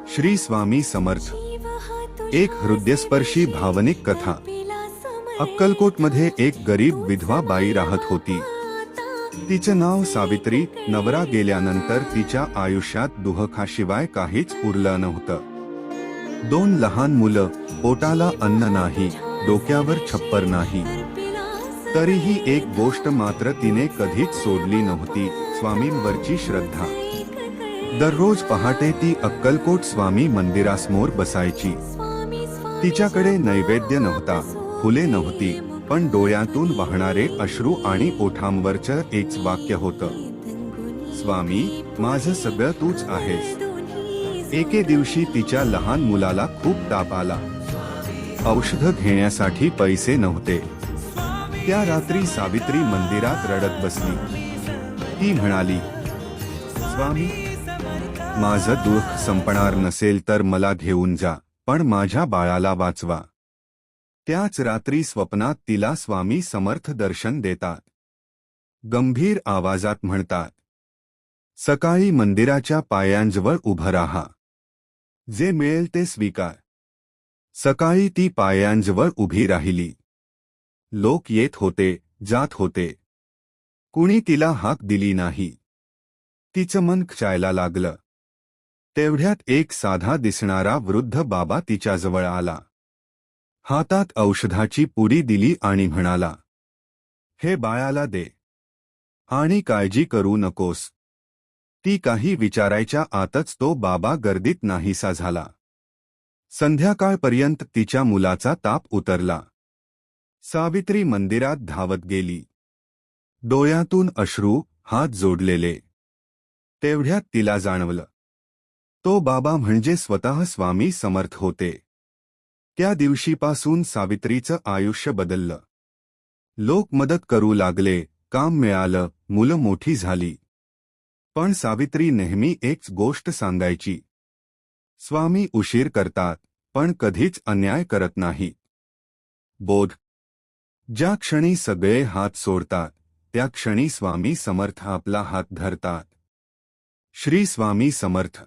श्री स्वामी समर्थ। एक हृदयस्पर्शी भावनिक कथा। अक्कलकोटमध्ये एक गरीब विधवा बाई राहत होती। तिचे नाव सावित्री। नवरा गेल्यानंतर तिच्या आयुष्यात दुःखाशिवाय काहीच उरलं नव्हतं। 2 लहान मुलं, पोटाला अन्न नाही, डोक्यावर छप्पर नाही। तरीही एक गोष्ट मात्र तिने कधीच सोडली नव्हती, स्वामींवरची श्रद्धा। दररोज पहाटे ती अक्कलकोट स्वामी मंदिरासमोर बसायची। तिच्याकडे नैवेद्य नव्हता, फुले नव्हती, पण डोळ्यातून वाहणारे अश्रू आणि ओठांवरचं एक वाक्य होतं, स्वामी, माझं सगळं तूच आहेस। एके दिवशी तिच्या लहान मुलाला खूप ताप आला। औषध घेण्यासाठी पैसे नव्हते। त्या रात्री सावित्री मंदिरात रडत बसली। ती म्हणाली, स्वामी, माझं दुःख संपणार नसेल तर मला घेऊन जा, पण माझ्या बाळाला वाचवा। त्याच रात्री स्वप्नात तिला स्वामी समर्थ दर्शन देतात। गंभीर आवाजात म्हणतात, सकाळी मंदिराच्या पायांजवळ उभं राहा, जे मिळेल ते स्वीकार। सकाळी ती पायांजवळ उभी राहिली। लोक येत होते, जात होते। कुणी तिला हाक दिली नाही। तिचं मन खचायला लागलं। तेवढ्यात एक साधा दिसणारा वृद्ध बाबा तिच्याजवळ आला। हातात औषधाची पुडी दिली आणि म्हणाला, हे बाळाला दे आणि काळजी करू नकोस। ती काही विचारायच्या आतच तो बाबा गर्दीत नाहीसा झाला। संध्याकाळपर्यंत तिच्या मुलाचा ताप उतरला। सावित्री मंदिरात धावत गेली, डोळ्यातून अश्रू, हात जोडलेले। तेवढ्यात तिला जाणवलं, तो बाबा म्हणजे स्वतः स्वामी समर्थ होते। त्या दिवशीपासून सावित्रीचं आयुष्य बदललं। लोक मदत करू लागले, काम मिळालं, मुलं मोठी झाली। पण सावित्री नेहमी एकच गोष्ट सांगायची, स्वामी उशीर करतात, पण कधीच अन्याय करत नाही। बोध, ज्या क्षणी सगळे हात सोडतात, त्या क्षणी स्वामी समर्थ आपला हात धरतात। श्री स्वामी समर्थ।